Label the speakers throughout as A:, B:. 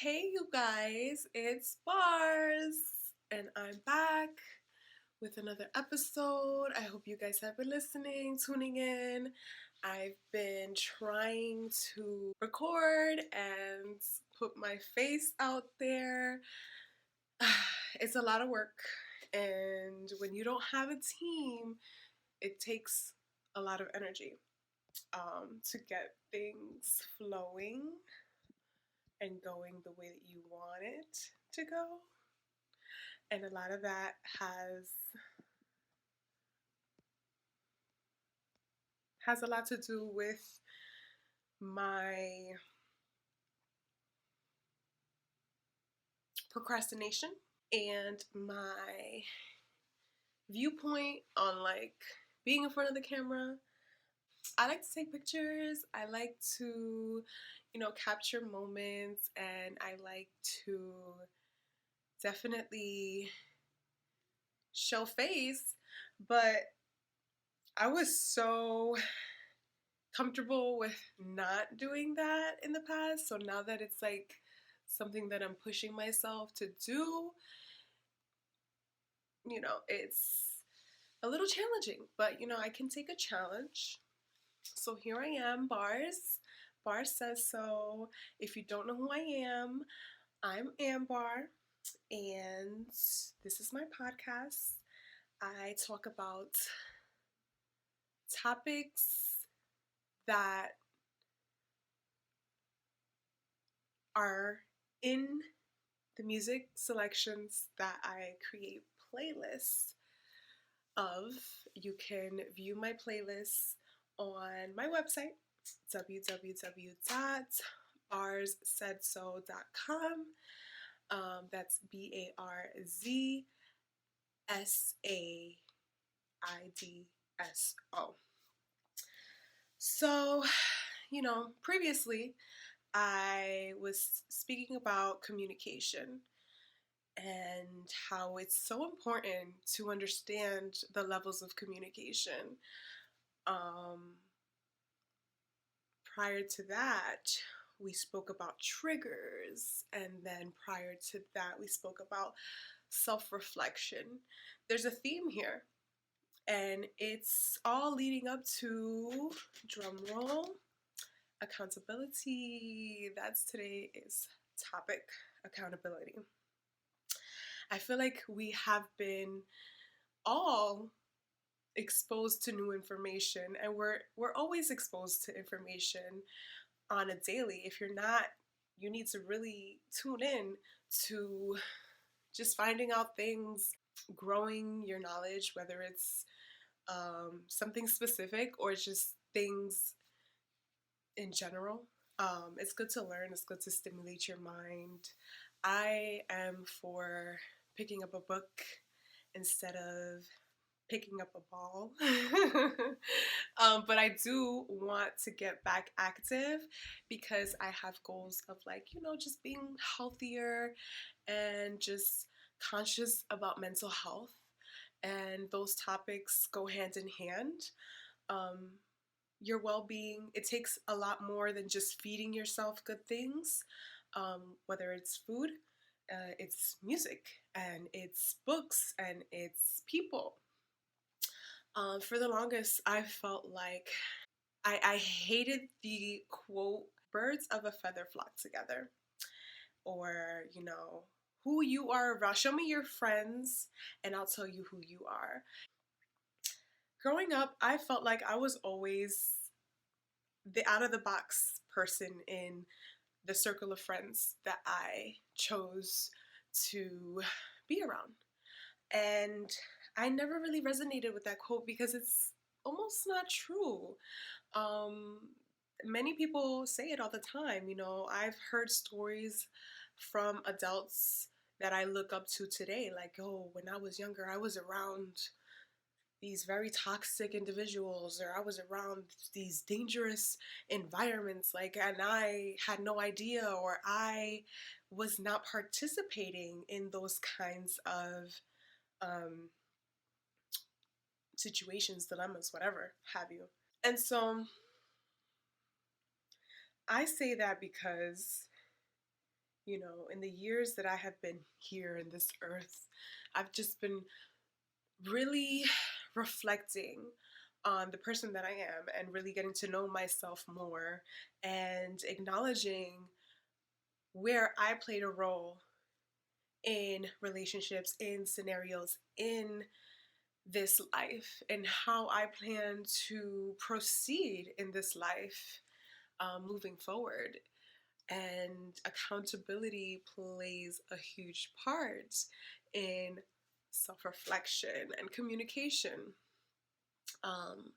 A: Hey, you guys, it's Bars, and I'm back with another episode. I hope you guys have been listening, tuning in. I've been trying to record and put my face out there. It's a lot of work, and when you don't have a team, it takes a lot of energy to get things flowing and going the way that you want it to go. And a lot of that has a lot to do with my procrastination and my viewpoint on like being in front of the camera. I like to take pictures. I like to, capture moments, and I like to definitely show face, but I was so comfortable with not doing that in the past. So now that it's like something that I'm pushing myself to do, it's a little challenging, but I can take a challenge. So here I am, Bars. Bars says so. If you don't know who I am, I'm Ambar, and this is my podcast. I talk about topics that are in the music selections that I create playlists of. You can view my playlists on my website, www.barzsaidso.com. That's BARZSAIDSO. So, previously I was speaking about communication and how it's so important to understand the levels of communication. Um, Prior to that, we spoke about triggers, and then prior to that, we spoke about self reflection. There's a theme here, and it's all leading up to, drum roll, accountability. That's today's topic: accountability. I feel like we have been all exposed to new information, and we're always exposed to information on a daily. If you're not, you need to really tune in to just finding out things, growing your knowledge, whether it's something specific or just things in general. It's good to learn, it's good to stimulate your mind. I am for picking up a book instead of picking up a ball. But I do want to get back active because I have goals of like, just being healthier and just conscious about mental health. And those topics go hand in hand. Um, your well being, it takes a lot more than just feeding yourself good things, whether it's food, it's music, and it's books, and it's people. For the longest, I felt like I hated the quote, birds of a feather flock together. Or, who you are around. Show me your friends and I'll tell you who you are. Growing up, I felt like I was always the out of the box person in the circle of friends that I chose to be around. And I never really resonated with that quote because it's almost not true. Um, Many people say it all the time. I've heard stories from adults that I look up to today, like, oh, when I was younger, I was around these very toxic individuals, or I was around these dangerous environments, like, and I had no idea, or I was not participating in those kinds of um, situations, dilemmas, whatever have you. And so I say that because You know, in the years that I have been here in this earth, I've just been really reflecting on the person that I am and really getting to know myself more and acknowledging where I played a role in relationships, in scenarios, in this life, and how I plan to proceed in this life moving forward. And accountability plays a huge part in self reflection and communication. Um,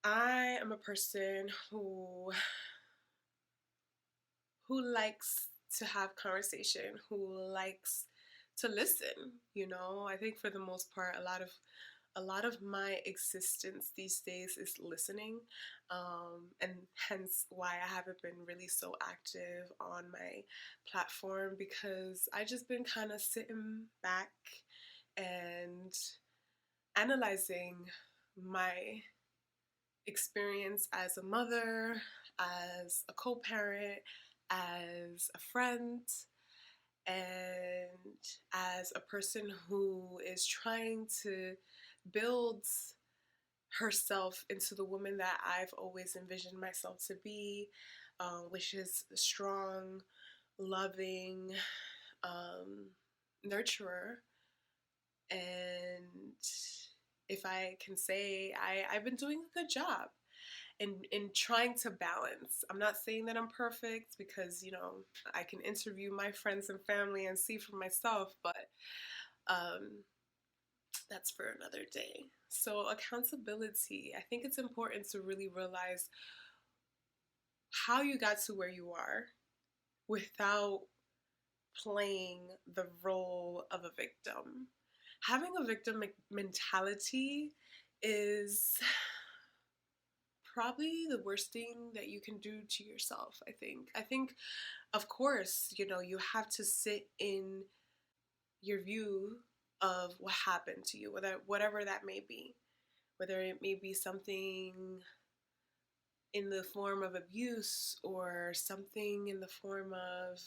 A: I am a person who likes to have conversation, who likes to listen. You know, I think for the most part, a lot of my existence these days is listening, and hence why I haven't been really so active on my platform, because I just been kind of sitting back and analyzing my experience as a mother, as a co-parent, as a friend, and as a person who is trying to build herself into the woman that I've always envisioned myself to be, which is strong, loving, um, nurturer. And if I can say, I've been doing a good job in trying to balance. I'm not saying that I'm perfect, because, you know, I can interview my friends and family and see for myself, but um, that's for another day. So, accountability, I think it's important to really realize how you got to where you are without playing the role of a victim. Having a victim mentality is probably the worst thing that you can do to yourself, I think. I think, of course, you know, you have to sit in your view of what happened to you, whatever that may be, whether it may be something in the form of abuse or something in the form of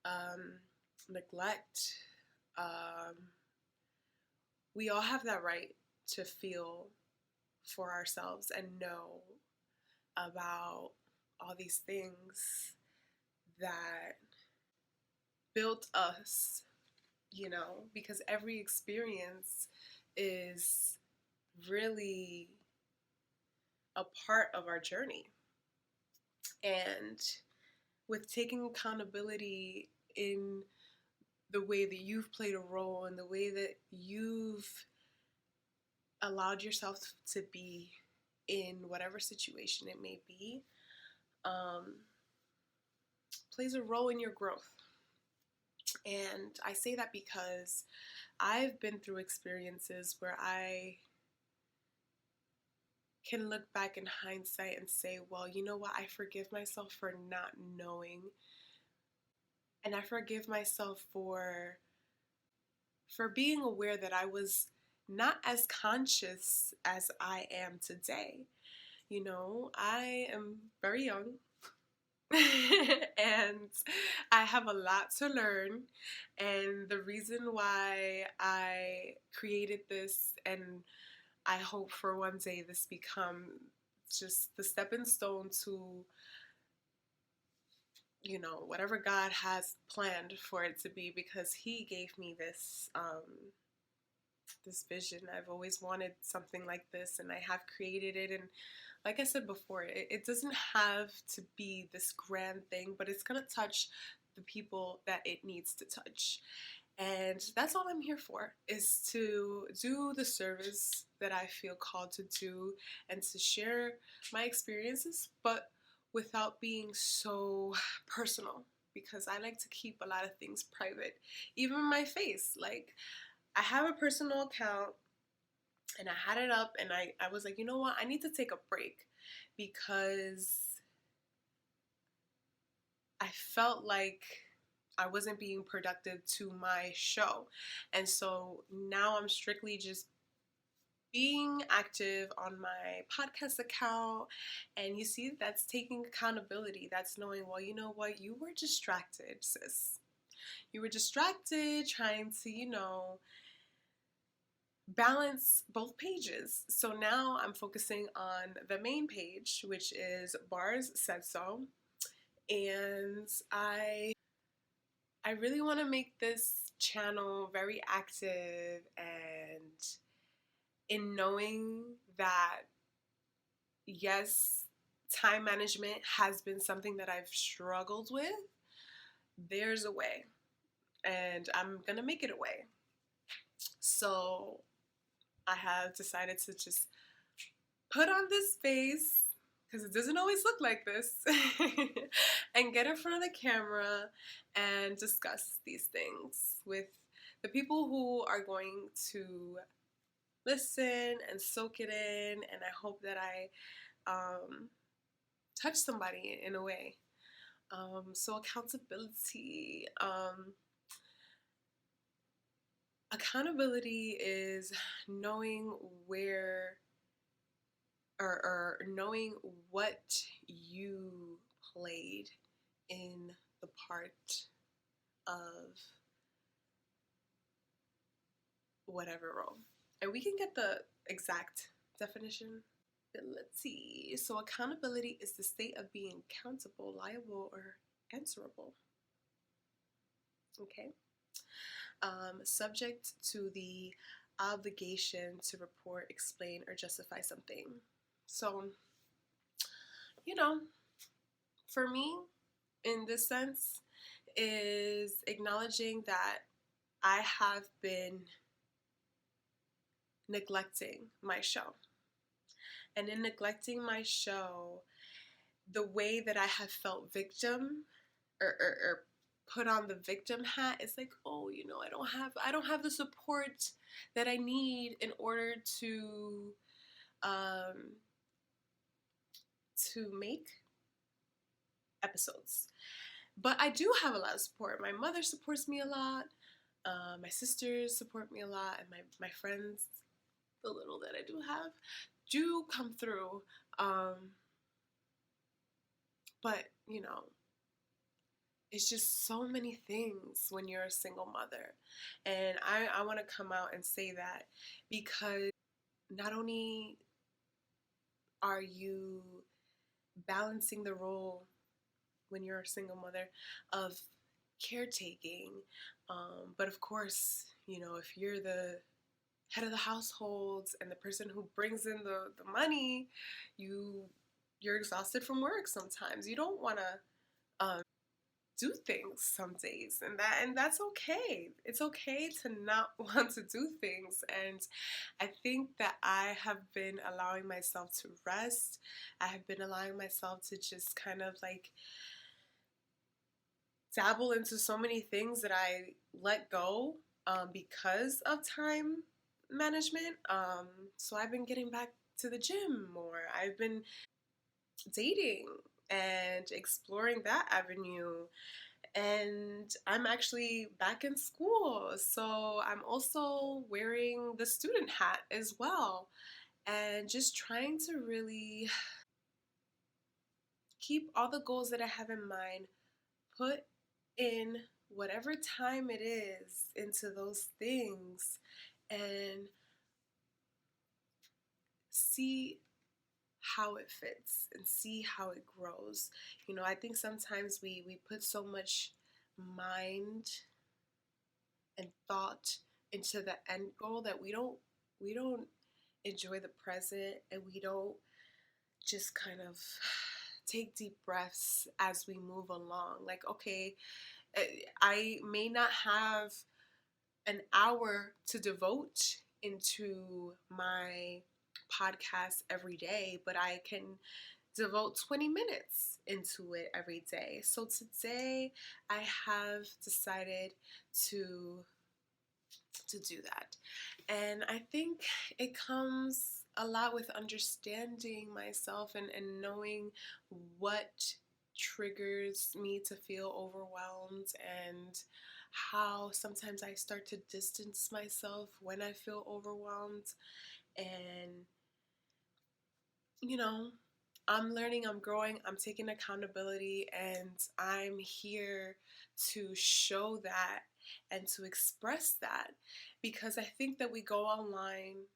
A: um, neglect. Um, we all have that right to feel for ourselves and know about all these things that built us, you know, because every experience is really a part of our journey. And with taking accountability in the way that you've played a role and the way that you've allowed yourself to be in whatever situation it may be, um, plays a role in your growth. And I say that because I've been through experiences where I can look back in hindsight and say, well, you know what? I forgive myself for not knowing. And I forgive myself for being aware that I was not as conscious as I am today. You know, I am very young. And I have a lot to learn. And the reason why I created this, and I hope for one day this become just the stepping stone to, you know, whatever God has planned for it to be, because He gave me this vision. I've always wanted something like this, and I have created it. And like I said before, it doesn't have to be this grand thing, but it's gonna touch the people that it needs to touch. And that's all I'm here for, is to do the service that I feel called to do and to share my experiences, but without being so personal, because I like to keep a lot of things private. Even my face. Like, I have a personal account and I had it up, and I was like, you know what? I need to take a break, because I felt like I wasn't being productive to my show. And so now I'm strictly just being active on my podcast account, and you see that's taking accountability. That's knowing, well, you know what, you were distracted, sis. You were distracted trying to, balance both pages. So now I'm focusing on the main page, which is Bars Said So. And I really want to make this channel very active, and in knowing that, yes, time management has been something that I've struggled with, there's a way, and I'm gonna make it a way. So I have decided to just put on this face, because it doesn't always look like this, and get in front of the camera and discuss these things with the people who are going to listen and soak it in. And I hope that I touch somebody in a way. So accountability. Accountability is knowing where, or knowing what you played in the part of whatever role. And we can get the exact definition. Let's see. So accountability is the state of being accountable, liable, or answerable. Okay. Subject to the obligation to report, explain, or justify something. So, for me, in this sense, is acknowledging that I have been neglecting my show. And in neglecting my show, the way that I have felt victim, or put on the victim hat, is like, oh, I don't have the support that I need in order to make episodes. But I do have a lot of support. My mother supports me a lot. My sisters support me a lot, and my friends, the little that I do have, do come through. But it's just so many things when you're a single mother. And I want to come out and say that, because not only are you balancing the role when you're a single mother of caretaking, but of course, if you're the head of the household and the person who brings in the money, you're exhausted from work sometimes. You don't want to do things some days, and that's okay. It's okay to not want to do things. And I think that I have been allowing myself to rest. I have been allowing myself to just kind of like dabble into so many things that I let go because of time management. So I've been getting back to the gym more. I've been dating and exploring that avenue. And I'm actually back in school, so I'm also wearing the student hat as well, and just trying to really keep all the goals that I have in mind, put in whatever time it is into those things, and see how it fits and see how it grows. I think sometimes we put so much mind and thought into the end goal that we don't enjoy the present, and we don't just kind of take deep breaths as we move along. Like, okay, I may not have an hour to devote into my podcast every day, but I can devote 20 minutes into it every day. So today I have decided to do that. And I think it comes a lot with understanding myself, and knowing what triggers me to feel overwhelmed, and how sometimes I start to distance myself when I feel overwhelmed. And, you know, I'm learning, I'm growing, I'm taking accountability, and I'm here to show that and to express that, because I think that we go online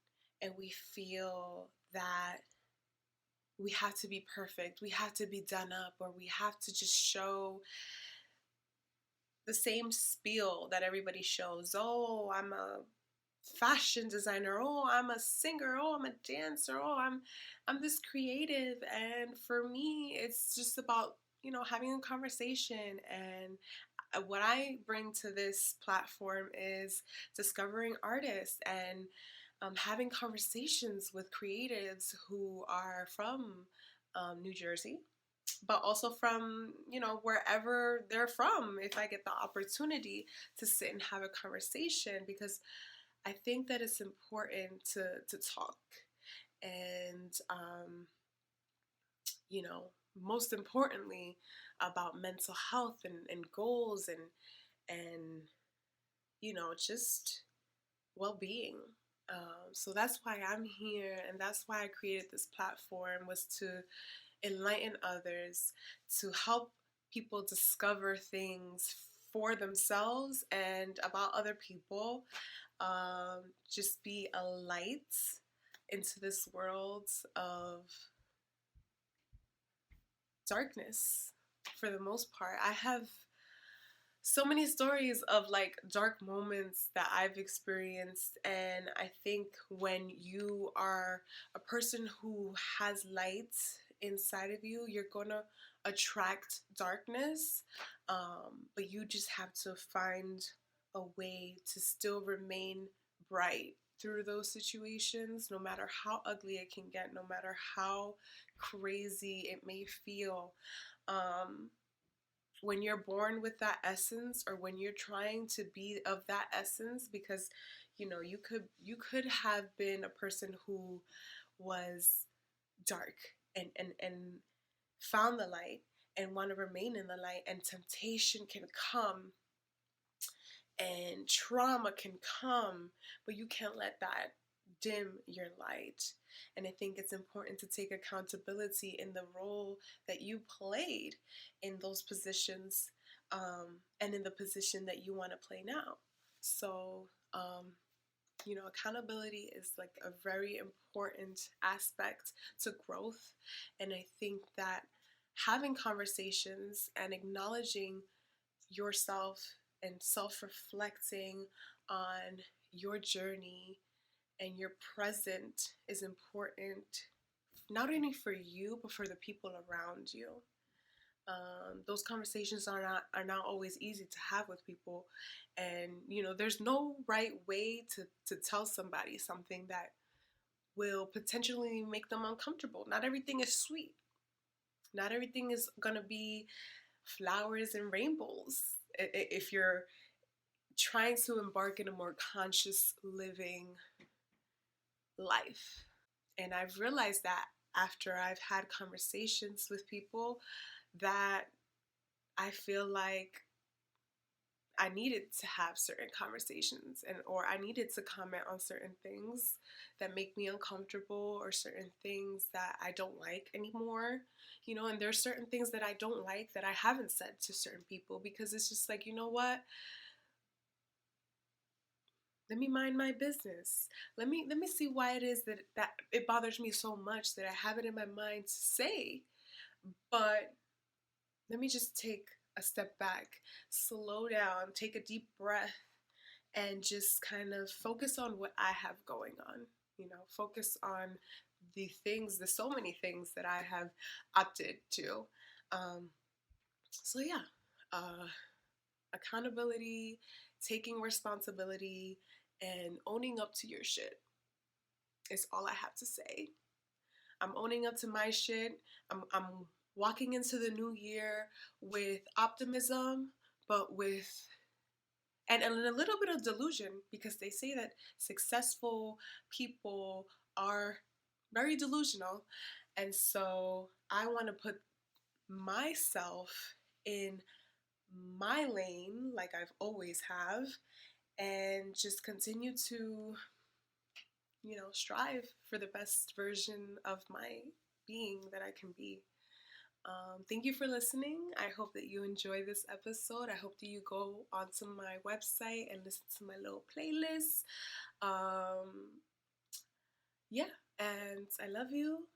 A: and we feel that we have to be perfect, we have to be done up, or we have to just show the same spiel that everybody shows. Oh, I'm a fashion designer. Oh, I'm a singer. Oh, I'm a dancer. Oh, I'm this creative. And for me, it's just about, having a conversation. And what I bring to this platform is discovering artists and having conversations with creatives who are from New Jersey, but also from, wherever they're from, if I get the opportunity to sit and have a conversation, because I think that it's important to talk. And you know most importantly, about mental health and goals and just well-being. So that's why I'm here, and that's why I created this platform, was to enlighten others, to help people discover things for themselves and about other people. Just be a light into this world of darkness. For the most part, I have so many stories of like dark moments that I've experienced, and I think when you are a person who has light inside of you, you're gonna attract darkness, but you just have to find a way to still remain bright through those situations, no matter how ugly it can get, no matter how crazy it may feel. um, when you're born with that essence, or when you're trying to be of that essence, because you could have been a person who was dark and found the light and want to remain in the light, and temptation can come and trauma can come, but you can't let that dim your light. And I think it's important to take accountability in the role that you played in those positions, and in the position that you want to play now. So, accountability is like a very important aspect to growth. And I think that having conversations and acknowledging yourself and self reflecting on your journey and your present is important, not only for you but for the people around you. Those conversations are not always easy to have with people, and there's no right way to tell somebody something that will potentially make them uncomfortable. Not everything is sweet. Not everything is gonna be flowers and rainbows. If you're trying to embark in a more conscious living life. And I've realized that after I've had conversations with people, that I feel like I needed to have certain conversations, or I needed to comment on certain things that make me uncomfortable, or certain things that I don't like anymore. And there's certain things that I don't like that I haven't said to certain people, because it's just like, what? Let me mind my business. Let me see why it is that it bothers me so much that I have it in my mind to say. But let me just take a step back, slow down, take a deep breath, and just kind of focus on what I have going on. Focus on the so many things that I have opted to. Um, so yeah, uh, accountability, taking responsibility, and owning up to your shit is all I have to say. I'm owning up to my shit. I'm walking into the new year with optimism, but with and a little bit of delusion, because they say that successful people are very delusional. And so I want to put myself in my lane like I've always have, and just continue to strive for the best version of my being that I can be. Thank you for listening. I hope that you enjoy this episode. I hope that you go onto my website and listen to my little playlist. Yeah, and I love you.